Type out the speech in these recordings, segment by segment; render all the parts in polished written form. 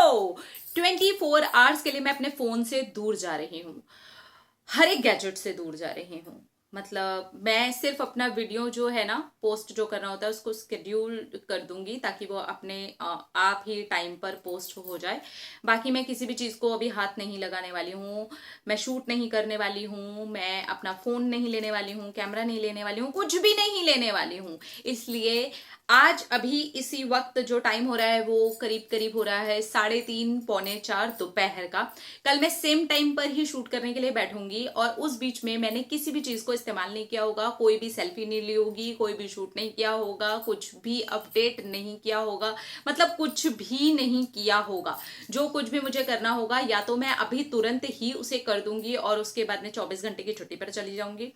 लो 24 hours के लिए मैं अपने फोन से दूर जा रही हूँ, हर एक गैजेट से दूर जा रही हूँ। मतलब मैं सिर्फ अपना वीडियो जो है ना पोस्ट जो करना होता है उसको स्केड्यूल कर दूंगी ताकि वो अपने आप ही टाइम पर पोस्ट हो जाए। बाकी मैं किसी भी चीज़ को अभी हाथ नहीं लगाने वाली हूँ, मैं शूट नहीं करने वाली हूँ, मैं अपना फ़ोन नहीं लेने वाली हूँ, कैमरा नहीं लेने वाली हूँ, कुछ भी नहीं लेने वाली हूँ। इसलिए आज अभी इसी वक्त जो टाइम हो रहा है वो करीब करीब हो रहा है 3:30 पौने 4 दोपहर का। कल मैं सेम टाइम पर ही शूट करने के लिए बैठूंगी और उस बीच में मैंने किसी भी चीज को इस्तेमाल नहीं किया होगा, कोई भी सेल्फी नहीं ली होगी, कोई भी शूट नहीं किया होगा, कुछ भी अपडेट नहीं किया होगा, मतलब कुछ भी नहीं किया होगा। जो कुछ भी मुझे करना होगा या तो मैं अभी तुरंत ही उसे कर दूंगी और उसके बाद में 24 घंटे की छुट्टी पर चली जाऊंगी,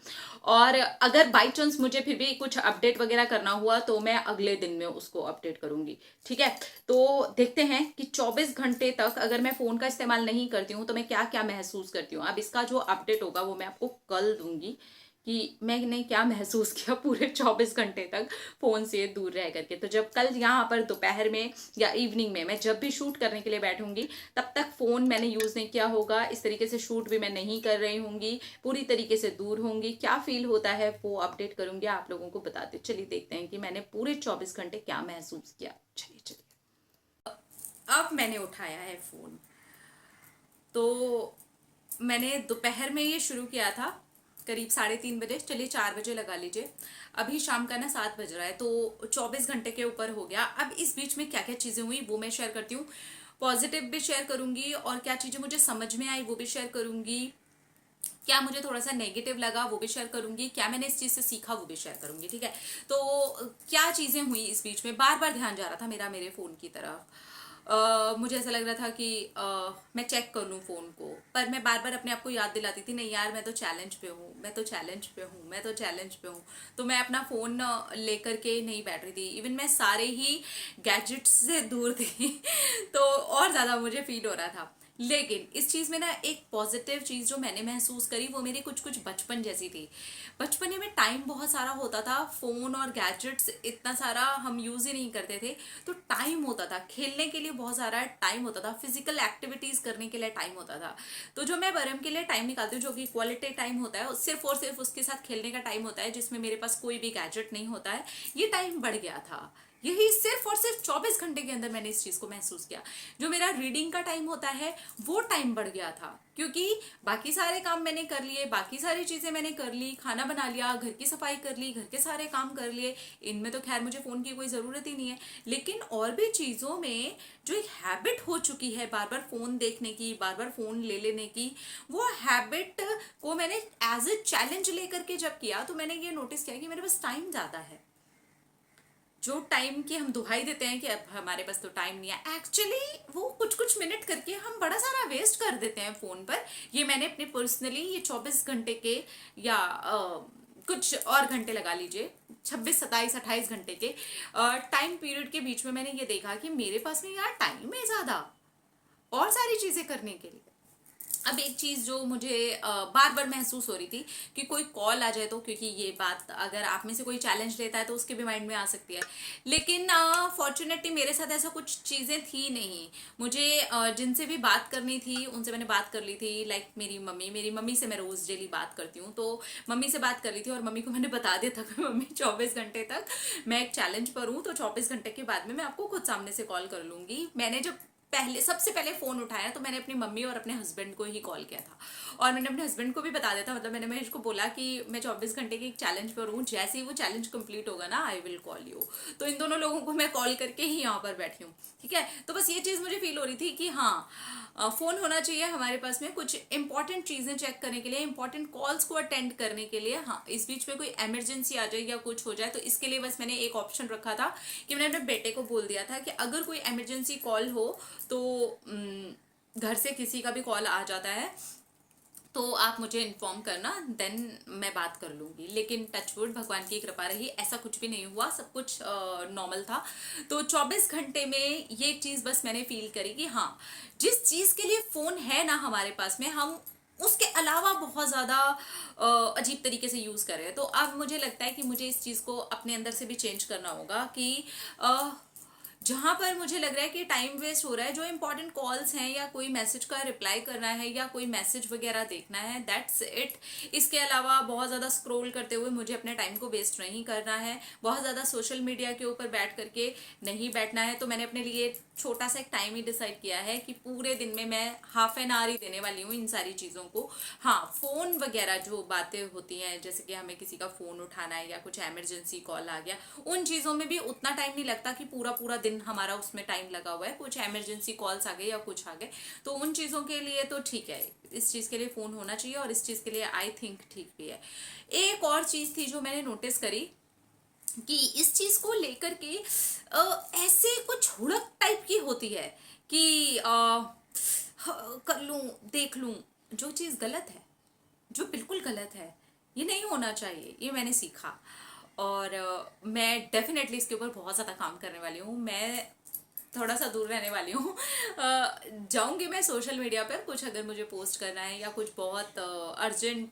और अगर बाई चांस मुझे फिर भी कुछ अपडेट वगैरह करना हुआ तो मैं अगले दिन में उसको अपडेट करूंगी। ठीक है, तो देखते हैं कि 24 घंटे तक अगर मैं फोन का इस्तेमाल नहीं करती हूँ तो मैं क्या क्या महसूस करती हूँ। अब इसका जो अपडेट होगा वो मैं आपको कल दूंगी कि मैंने क्या महसूस किया पूरे 24 घंटे तक फोन से दूर रह करके। तो जब कल यहाँ पर दोपहर में या इवनिंग में मैं जब भी शूट करने के लिए बैठूंगी तब तक फोन मैंने यूज नहीं किया होगा, इस तरीके से शूट भी मैं नहीं कर रही होंगी, पूरी तरीके से दूर होंगी। क्या फील होता है वो अपडेट करूंगी, आप लोगों को बताते चलिए। देखते हैं कि मैंने पूरे 24 घंटे क्या महसूस किया। चलिए चलिए, अब मैंने उठाया है फोन। तो मैंने दोपहर में ये शुरू किया था करीब 3:30 बजे, चलिए 4 बजे लगा लीजिए। अभी शाम का ना 7 बज रहा है, तो 24 घंटे के ऊपर हो गया। अब इस बीच में क्या क्या चीजें हुई वो मैं शेयर करती हूँ, पॉजिटिव भी शेयर करूंगी और क्या चीजें मुझे समझ में आई वो भी शेयर करूंगी, क्या मुझे थोड़ा सा नेगेटिव लगा वो भी शेयर करूंगी, क्या मैंने इस चीज से सीखा वो भी शेयर करूंगी। ठीक है, तो क्या चीजें हुई इस बीच में, बार बार ध्यान जा रहा था मेरा मेरे फोन की तरफ। मुझे ऐसा लग रहा था कि मैं चेक कर लूं फोन को, पर मैं बार बार अपने आप को याद दिलाती थी नहीं यार मैं तो चैलेंज पे हूँ, मैं तो चैलेंज पे हूँ, मैं तो चैलेंज पे हूँ। तो मैं अपना फोन लेकर के नहीं बैठ रही थी, इवन मैं सारे ही गैजेट्स से दूर थी तो और ज्यादा मुझे फील हो रहा था। लेकिन इस चीज में ना एक पॉजिटिव चीज जो मैंने महसूस करी वो मेरी कुछ कुछ बचपन जैसी थी। बचपन में टाइम बहुत सारा होता था, फोन और गैजेट्स इतना सारा हम यूज ही नहीं करते थे, तो टाइम होता था खेलने के लिए, बहुत सारा टाइम होता था, फिजिकल एक्टिविटीज करने के लिए टाइम होता था। तो जो मैं बरम के लिए टाइम निकालती हूँ जो कि क्वालिटी टाइम होता है, सिर्फ और सिर्फ उसके साथ खेलने का टाइम होता है जिसमें मेरे पास कोई भी गैजेट नहीं होता है, ये टाइम बढ़ गया था। यही सिर्फ और सिर्फ 24 घंटे के अंदर मैंने इस चीज को महसूस किया। जो मेरा रीडिंग का टाइम होता है वो टाइम बढ़ गया था, क्योंकि बाकी सारे काम मैंने कर लिए, बाकी सारी चीजें मैंने कर ली, खाना बना लिया, घर की सफाई कर ली, घर के सारे काम कर लिए, इनमें तो खैर मुझे फोन की कोई जरूरत ही नहीं है। लेकिन और भी चीजों में जो एक हैबिट हो चुकी है बार बार फोन देखने की, बार बार फोन ले लेने की, वो हैबिट को मैंने एज ए चैलेंज लेकर के जब किया तो मैंने ये नोटिस किया कि मेरे पास टाइम ज्यादा है। जो टाइम की हम दुहाई देते हैं कि अब हमारे पास तो टाइम नहीं है, एक्चुअली वो कुछ कुछ मिनट करके हम बड़ा सारा वेस्ट कर देते हैं फोन पर। ये मैंने अपने पर्सनली ये 24 घंटे के या कुछ और घंटे लगा लीजिए 26 27 28 घंटे के टाइम पीरियड के बीच में मैंने ये देखा कि मेरे पास में यार टाइम है ज्यादा और सारी चीजें करने के लिए। अब एक चीज जो मुझे बार बार महसूस हो रही थी कि कोई कॉल आ जाए तो, क्योंकि ये बात अगर आप में से कोई चैलेंज लेता है तो उसके भी माइंड में आ सकती है, लेकिन फॉर्चुनेटली मेरे साथ ऐसा कुछ चीजें थी नहीं। मुझे जिनसे भी बात करनी थी उनसे मैंने बात कर ली थी, लाइक मेरी मम्मी से मैं रोज डेली बात करती हूँ, तो मम्मी से बात कर ली थी और मम्मी को मैंने बता दिया था कि मम्मी 24 घंटे तक मैं एक चैलेंज पर हूँ, तो 24 घंटे के बाद में मैं आपको खुद सामने से कॉल कर लूंगी। मैंने जब सबसे पहले फोन उठाया तो मैंने अपनी मम्मी और अपने हस्बैंड को ही कॉल किया था, और मैंने अपने हस्बैंड को भी बता दिया था, मतलब मैंने इसको बोला कि मैं 24 घंटे के एक चैलेंज पर हूँ, जैसे ही वो चैलेंज कंप्लीट होगा ना आई विल कॉल यू। तो इन दोनों लोगों को मैं कॉल करके ही यहाँ पर बैठी हूँ। ठीक है, तो बस ये चीज मुझे फील हो रही थी कि हाँ फोन होना चाहिए हमारे पास में कुछ इंपॉर्टेंट चीजें चेक करने के लिए, इंपॉर्टेंट कॉल्स को अटेंड करने के लिए। हाँ, इस बीच में कोई इमरजेंसी आ जाए या कुछ हो जाए तो इसके लिए बस मैंने एक ऑप्शन रखा था कि मैंने अपने बेटे को बोल दिया था कि अगर कोई इमरजेंसी कॉल हो तो घर से किसी का भी कॉल आ जाता है तो आप मुझे इन्फॉर्म करना, देन मैं बात कर लूंगी। लेकिन टचवुड भगवान की कृपा रही, ऐसा कुछ भी नहीं हुआ, सब कुछ नॉर्मल था। तो 24 घंटे में ये चीज बस मैंने फील करी कि हाँ जिस चीज के लिए फोन है ना हमारे पास में, हम उसके अलावा बहुत ज्यादा अजीब तरीके से यूज कर रहे हैं। तो अब मुझे लगता है कि मुझे इस चीज को अपने अंदर से भी चेंज करना होगा कि जहां पर मुझे लग रहा है कि टाइम वेस्ट हो रहा है, जो इंपॉर्टेंट कॉल्स हैं या कोई मैसेज का रिप्लाई करना है या कोई मैसेज वगैरह देखना है, दैट्स इट। इसके अलावा बहुत ज़्यादा स्क्रॉल करते हुए मुझे अपने टाइम को वेस्ट नहीं करना है, बहुत ज़्यादा सोशल मीडिया के ऊपर बैठ करके नहीं बैठना है। तो मैंने अपने लिए छोटा सा एक टाइम ही डिसाइड किया है कि पूरे दिन में मैं हाफ एन आवर ही देने वाली हूँ इन सारी चीज़ों को। हाँ, फ़ोन वगैरह जो बातें होती हैं, जैसे कि हमें किसी का फ़ोन उठाना है या कुछ इमरजेंसी कॉल आ गया, उन चीज़ों में भी उतना टाइम नहीं लगता कि पूरा पूरा दिन हमारा उसमें टाइम लगा हुआ है। कुछ इमरजेंसी कॉल्स आ गए या कुछ आ गए, तो उन चीज़ों के लिए तो ठीक है, इस चीज़ के लिए फ़ोन होना चाहिए और इस चीज़ के लिए आई थिंक ठीक भी है। एक और चीज़ थी जो मैंने नोटिस करी कि इस चीज को लेकर के ऐसे कुछ हुड़क टाइप की होती है कि कर लूं, देख लूं। जो चीज गलत है, जो बिल्कुल गलत है, ये नहीं होना चाहिए, ये मैंने सीखा। और मैं डेफिनेटली इसके ऊपर बहुत ज़्यादा काम करने वाली हूँ। मैं थोड़ा सा दूर रहने वाली हूँ। जाऊंगी मैं सोशल मीडिया पर, कुछ अगर मुझे पोस्ट करना है या कुछ बहुत अर्जेंट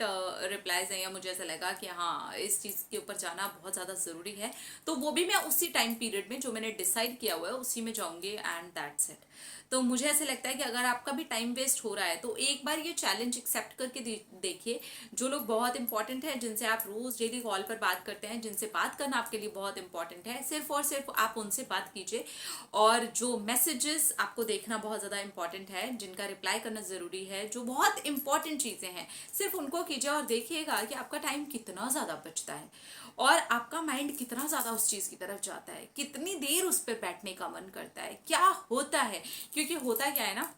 रिप्लाईज हैं या मुझे ऐसा लगा कि हाँ इस चीज़ के ऊपर जाना बहुत ज़्यादा ज़रूरी है, तो वो भी मैं उसी टाइम पीरियड में जो मैंने डिसाइड किया हुआ है उसी में जाऊंगी एंड दैट्स इट। तो मुझे ऐसे लगता है कि अगर आपका भी टाइम वेस्ट हो रहा है तो एक बार ये चैलेंज एक्सेप्ट करके देखिए। जो लोग बहुत इंपॉर्टेंट हैं, जिनसे आप रोज डेली कॉल पर बात करते हैं, जिनसे बात करना आपके लिए बहुत इंपॉर्टेंट है, सिर्फ और सिर्फ आप उनसे बात कीजिए। और जो मैसेजेस आपको देखना बहुत ज़्यादा इंपॉर्टेंट है, जिनका रिप्लाई करना ज़रूरी है, जो बहुत इंपॉर्टेंट चीज़ें हैं, सिर्फ उनको कीजिए और देखिएगा कि आपका टाइम कितना ज़्यादा बचता है और आपका माइंड कितना ज़्यादा उस चीज़ की तरफ जाता है, कितनी देर उस पर बैठने का मन करता है, क्या होता है। क्योंकि होता क्या है ना,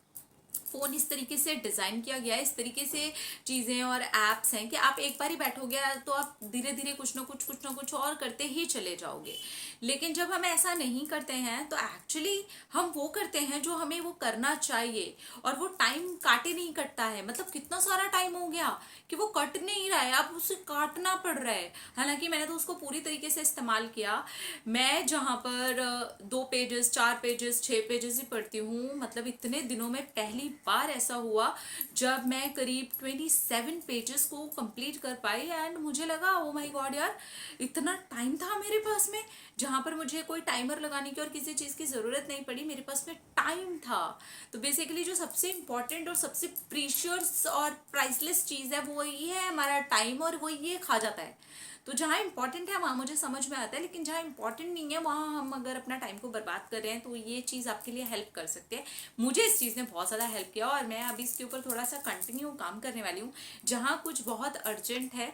फोन इस तरीके से डिजाइन किया गया है, इस तरीके से चीजें और एप्स हैं कि आप एक बार ही बैठोगे तो आप धीरे धीरे कुछ ना कुछ और करते ही चले जाओगे। लेकिन जब हम ऐसा नहीं करते हैं तो एक्चुअली हम वो करते हैं जो हमें वो करना चाहिए और वो टाइम काटे नहीं कटता है। मतलब कितना सारा टाइम हो गया कि वो कट नहीं रहा है, अब उसे काटना पड़ रहा है। हालांकि मैंने तो उसको पूरी तरीके से इस्तेमाल किया। मैं जहां पर 2 पेजेस, 4 पेजेस, 6 पेजेस ही पढ़ती हूँ, मतलब इतने दिनों में पहली बार ऐसा हुआ जब मैं करीब 27 पेजेस को कंप्लीट कर पाई एंड मुझे लगा ओ माय गॉड यार, इतना टाइम था मेरे पास में, जहां पर मुझे कोई टाइमर लगाने की और किसी चीज की जरूरत नहीं पड़ी, मेरे पास में टाइम था। तो बेसिकली जो सबसे इंपॉर्टेंट और सबसे प्रीशियस और प्राइसलेस चीज है वो ये है हमारा टाइम, और वो ये खा जाता है। तो जहाँ इंपॉर्टेंट है वहाँ मुझे समझ में आता है, लेकिन जहाँ इंपॉर्टेंट नहीं है वहाँ हम अगर अपना टाइम को बर्बाद कर रहे हैं तो ये चीज़ आपके लिए हेल्प कर सकती है। मुझे इस चीज़ ने बहुत ज़्यादा हेल्प किया और मैं अभी इसके ऊपर थोड़ा सा कंटिन्यू काम करने वाली हूँ। जहाँ कुछ बहुत अर्जेंट है,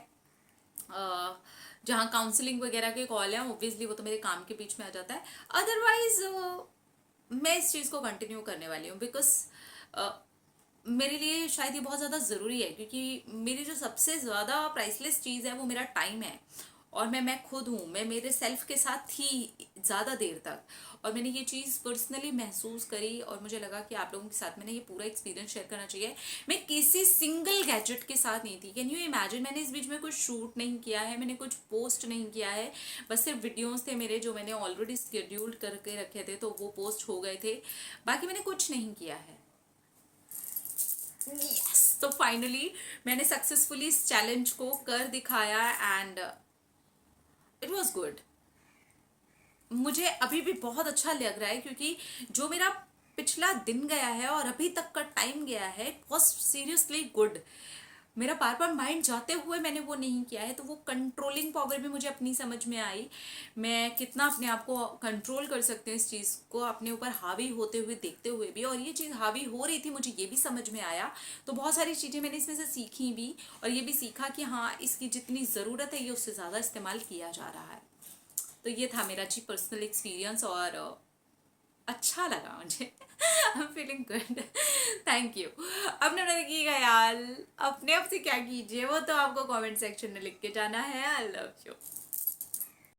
जहाँ काउंसलिंग वगैरह के कॉल है, ऑब्वियसली वो तो मेरे काम के बीच में आ जाता है। अदरवाइज मैं इस चीज़ को कंटिन्यू करने वाली हूँ बिकॉज मेरे लिए शायद ये बहुत ज़्यादा ज़रूरी है, क्योंकि मेरी जो सबसे ज़्यादा प्राइसलेस चीज़ है वो मेरा टाइम है। और मैं खुद हूँ, मैं मेरे सेल्फ के साथ थी ज़्यादा देर तक, और मैंने ये चीज़ पर्सनली महसूस करी और मुझे लगा कि आप लोगों के साथ मैंने ये पूरा एक्सपीरियंस शेयर करना चाहिए। मैं किसी सिंगल गैजेट के साथ नहीं थी। कैन यू इमेजिन, मैंने इस बीच में कुछ शूट नहीं किया है, मैंने कुछ पोस्ट नहीं किया है, बस सिर्फ वीडियोस थे मेरे जो मैंने ऑलरेडी शेड्यूल्ड करके रखे थे, तो वो पोस्ट हो गए थे, बाकी मैंने कुछ नहीं किया है। यस, तो फाइनली मैंने सक्सेसफुली इस चैलेंज को कर दिखाया एंड इट वॉज गुड। मुझे अभी भी बहुत अच्छा लग रहा है क्योंकि जो मेरा पिछला दिन गया है और अभी तक का टाइम गया है वॉज सीरियसली गुड। मेरा बार बार माइंड जाते हुए मैंने वो नहीं किया है, तो वो कंट्रोलिंग पावर भी मुझे अपनी समझ में आई। मैं कितना अपने आप को कंट्रोल कर सकती हूँ, इस चीज़ को अपने ऊपर हावी होते हुए देखते हुए भी, और ये चीज़ हावी हो रही थी मुझे ये भी समझ में आया। तो बहुत सारी चीज़ें मैंने इसमें से सीखी भी और ये भी सीखा कि हाँ इसकी जितनी ज़रूरत है ये उससे ज़्यादा इस्तेमाल किया जा रहा है। तो ये था मेरा जी पर्सनल एक्सपीरियंस और अच्छा लगा मुझे। I am feeling good, thank you. अपने रखिएगा यार, अपने आप से क्या कीजिए वो तो आपको कमेंट सेक्शन में लिख के जाना है। I love you.